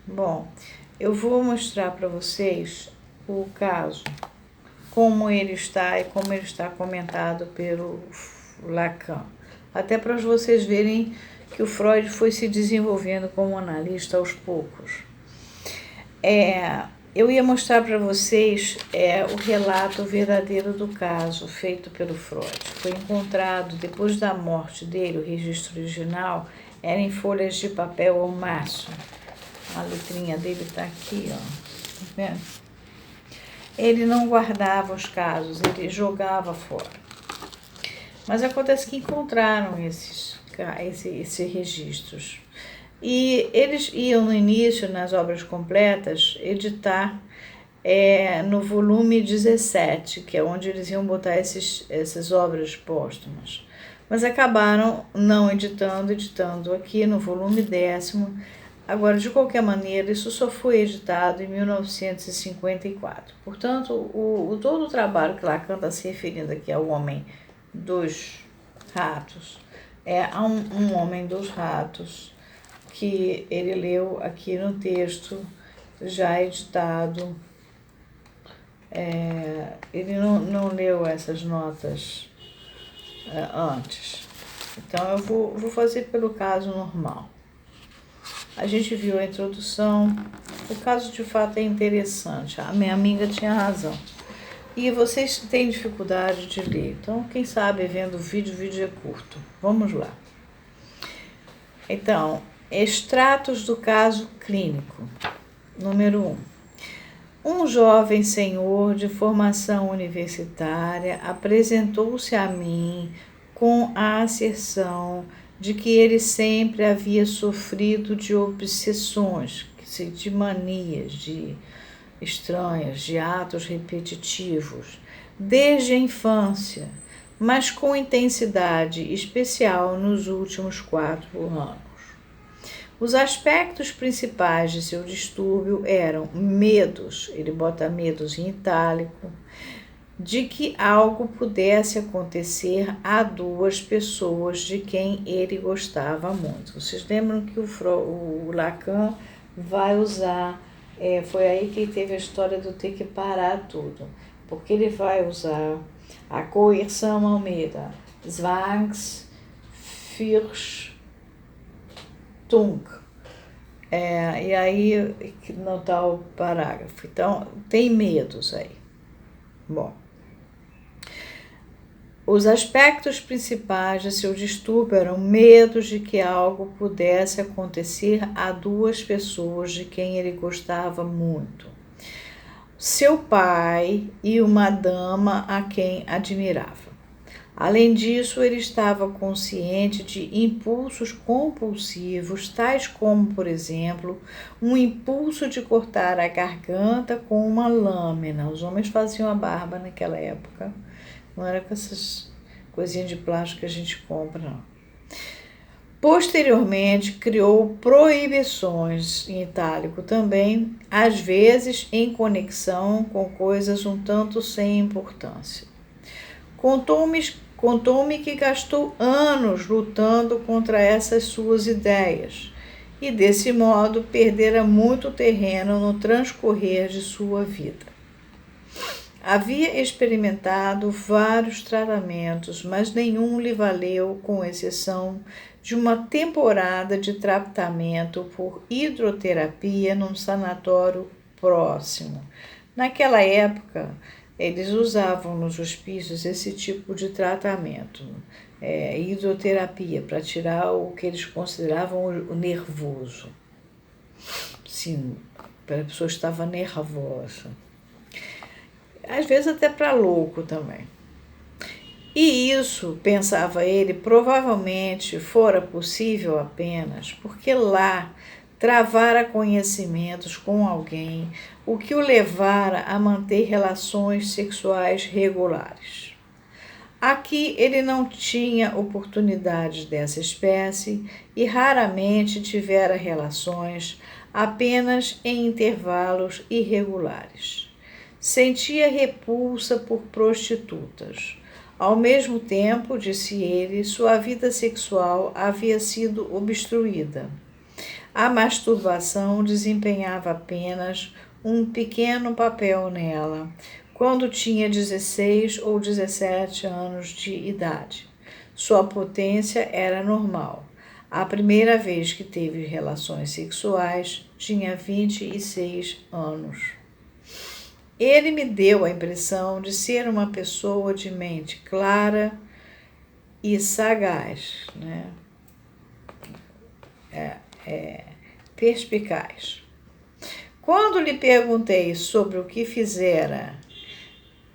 Bom, eu vou mostrar para vocês o caso, como ele está e como ele está comentado pelo Lacan. Até para vocês verem que o Freud foi se desenvolvendo como analista aos poucos. Eu ia mostrar para vocês o relato verdadeiro do caso feito pelo Freud. Foi encontrado, depois da morte dele, o registro original era em folhas de papel ao maço. A letrinha dele está aqui, ó. Tá vendo? Ele não guardava os casos, ele jogava fora. Mas acontece que encontraram esses registros. E eles iam no início, nas obras completas, editar no volume 17, que é onde eles iam botar essas obras póstumas. Mas acabaram não editando aqui no volume 10º. Agora, de qualquer maneira, isso só foi editado em 1954. Portanto, todo o trabalho que Lacan está se referindo aqui ao Homem dos Ratos é a um Homem dos Ratos que ele leu aqui no texto já editado. Ele não leu essas notas antes. Então, eu vou fazer pelo caso normal. A gente viu a introdução. O caso, de fato, é interessante. A minha amiga tinha razão. E vocês têm dificuldade de ler. Então, quem sabe, vendo o vídeo é curto. Vamos lá. Então, extratos do caso clínico. Número 1. Um jovem senhor de formação universitária apresentou-se a mim com a asserção de que ele sempre havia sofrido de obsessões, de manias, de estranhas, de atos repetitivos, desde a infância, mas com intensidade especial nos últimos 4 anos. Os aspectos principais de seu distúrbio eram medos, ele bota medos em itálico, de que algo pudesse acontecer a 2 pessoas de quem ele gostava muito. Vocês lembram que o Lacan vai usar, foi aí que ele teve a história do ter que parar tudo, porque ele vai usar a coerção Almeida, Zwangsfürchtung. E aí, no tal parágrafo. Então, tem medos aí. Bom. Os aspectos principais de seu distúrbio eram medos de que algo pudesse acontecer a 2 pessoas de quem ele gostava muito. Seu pai e uma dama a quem admirava. Além disso, ele estava consciente de impulsos compulsivos, tais como, por exemplo, um impulso de cortar a garganta com uma lâmina. Os homens faziam a barba naquela época. Não era com essas coisinhas de plástico que a gente compra, não. Posteriormente, criou proibições, em itálico também, às vezes em conexão com coisas um tanto sem importância. Contou-me que gastou anos lutando contra essas suas ideias e, desse modo, perdera muito terreno no transcorrer de sua vida. Havia experimentado vários tratamentos, mas nenhum lhe valeu, com exceção de uma temporada de tratamento por hidroterapia num sanatório próximo. Naquela época, eles usavam nos hospícios esse tipo de tratamento, hidroterapia, para tirar o que eles consideravam o nervoso. Sim, a pessoa estava nervosa. Às vezes até para louco também. E isso, pensava ele, provavelmente fora possível apenas porque lá travara conhecimentos com alguém, o que o levara a manter relações sexuais regulares. Aqui ele não tinha oportunidades dessa espécie e raramente tivera relações, apenas em intervalos irregulares. Sentia repulsa por prostitutas. Ao mesmo tempo, disse ele, sua vida sexual havia sido obstruída. A masturbação desempenhava apenas um pequeno papel nela, quando tinha 16 ou 17 anos de idade. Sua potência era normal. A primeira vez que teve relações sexuais, tinha 26 anos. Ele me deu a impressão de ser uma pessoa de mente clara e sagaz, né? Perspicaz. Quando lhe perguntei sobre o que fizera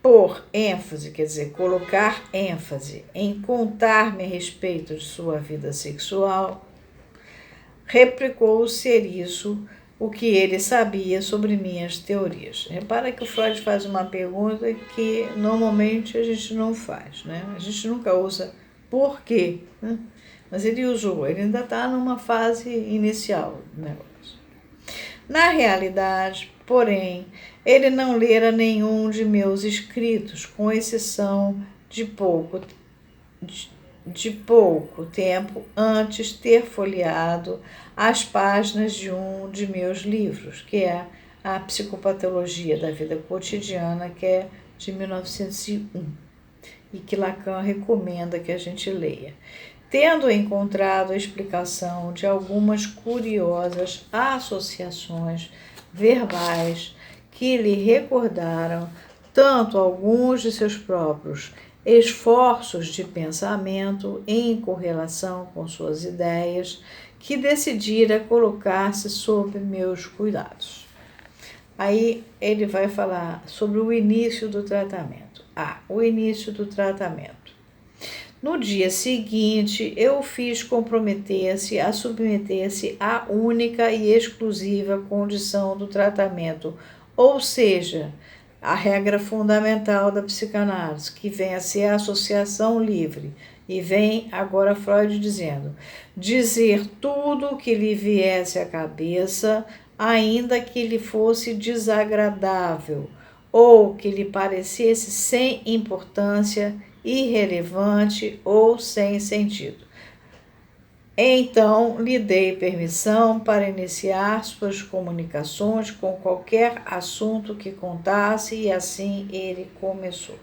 por ênfase, quer dizer, colocar ênfase em contar-me a respeito de sua vida sexual, replicou ser isso o que ele sabia sobre minhas teorias. Repara que o Freud faz uma pergunta que normalmente a gente não faz, né? A gente nunca usa por quê, né? Mas ele usou, ele ainda está numa fase inicial do negócio. Na realidade, porém, ele não lera nenhum de meus escritos, com exceção de pouco tempo antes ter folheado as páginas de um de meus livros, que é a Psicopatologia da Vida Cotidiana, que é de 1901, e que Lacan recomenda que a gente leia. Tendo encontrado a explicação de algumas curiosas associações verbais que lhe recordaram tanto alguns de seus próprios esforços de pensamento em correlação com suas ideias, que decidira colocar-se sob meus cuidados. Aí ele vai falar sobre o início do tratamento. O início do tratamento. No dia seguinte, eu o fiz comprometer-se a submeter-se à única e exclusiva condição do tratamento, ou seja, a regra fundamental da psicanálise, que vem a ser a associação livre. E vem agora Freud dizendo: dizer tudo o que lhe viesse à cabeça, ainda que lhe fosse desagradável, ou que lhe parecesse sem importância, irrelevante ou sem sentido. Então, lhe dei permissão para iniciar suas comunicações com qualquer assunto que contasse, e assim ele começou.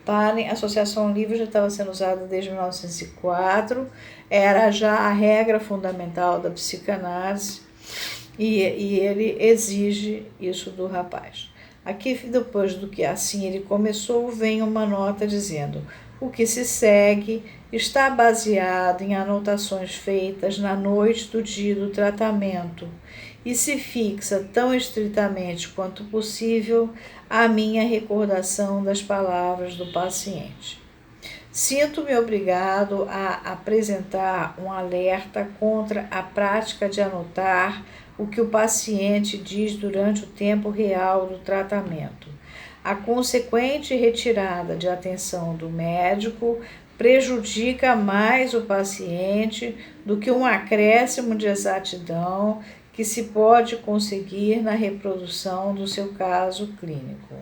Parem, a associação livre já estava sendo usada desde 1904, era já a regra fundamental da psicanálise, e ele exige isso do rapaz. Aqui, depois do que assim ele começou, vem uma nota dizendo: o que se segue está baseado em anotações feitas na noite do dia do tratamento e se fixa tão estritamente quanto possível a minha recordação das palavras do paciente. Sinto-me obrigado a apresentar um alerta contra a prática de anotar o que o paciente diz durante o tempo real do tratamento. A consequente retirada de atenção do médico prejudica mais o paciente do que um acréscimo de exatidão que se pode conseguir na reprodução do seu caso clínico.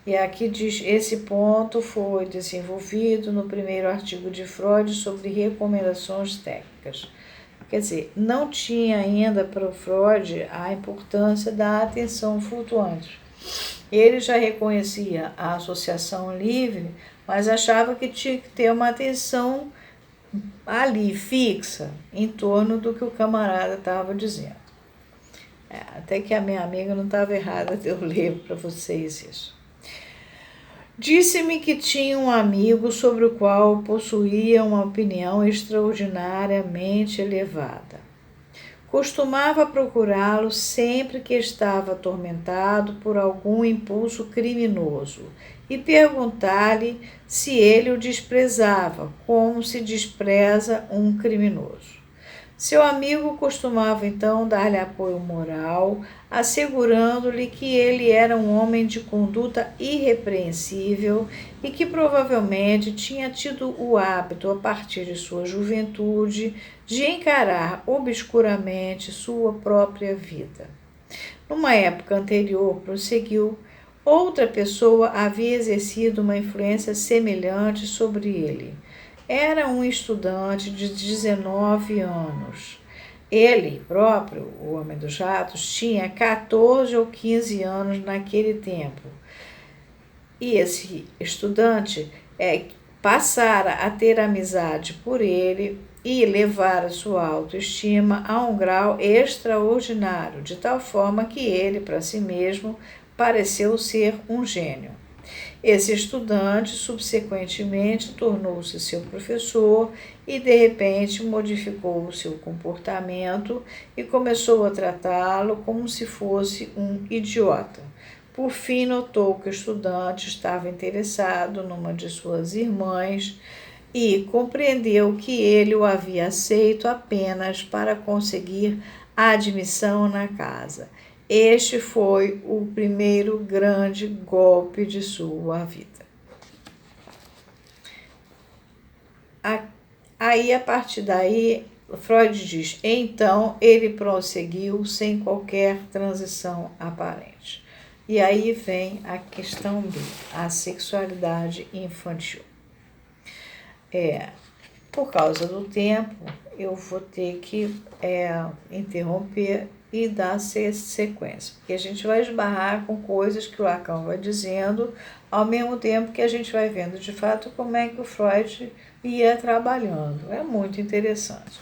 E aqui diz: esse ponto foi desenvolvido no primeiro artigo de Freud sobre recomendações técnicas. Quer dizer, não tinha ainda para o Freud a importância da atenção flutuante. Ele já reconhecia a associação livre, mas achava que tinha que ter uma atenção ali, fixa, em torno do que o camarada estava dizendo. Até que a minha amiga não estava errada de eu ler para vocês isso. Disse-me que tinha um amigo sobre o qual possuía uma opinião extraordinariamente elevada. Costumava procurá-lo sempre que estava atormentado por algum impulso criminoso e perguntar-lhe se ele o desprezava, como se despreza um criminoso. Seu amigo costumava então dar-lhe apoio moral, assegurando-lhe que ele era um homem de conduta irrepreensível e que provavelmente tinha tido o hábito, a partir de sua juventude, de encarar obscuramente sua própria vida. Numa época anterior, prosseguiu, outra pessoa havia exercido uma influência semelhante sobre ele. Era um estudante de 19 anos. Ele próprio, o Homem dos Ratos, tinha 14 ou 15 anos naquele tempo. E esse estudante passara a ter amizade por ele e levar a sua autoestima a um grau extraordinário, de tal forma que ele, para si mesmo, pareceu ser um gênio. Esse estudante, subsequentemente, tornou-se seu professor e, de repente, modificou o seu comportamento e começou a tratá-lo como se fosse um idiota. Por fim, notou que o estudante estava interessado numa de suas irmãs e compreendeu que ele o havia aceito apenas para conseguir a admissão na casa. Este foi o primeiro grande golpe de sua vida. Aí, a partir daí, Freud diz, então ele prosseguiu sem qualquer transição aparente. E aí vem a questão B, a sexualidade infantil. Por causa do tempo, eu vou ter que interromper e dar sequência, porque a gente vai esbarrar com coisas que o Lacan vai dizendo, ao mesmo tempo que a gente vai vendo de fato como é que o Freud ia trabalhando. É muito interessante.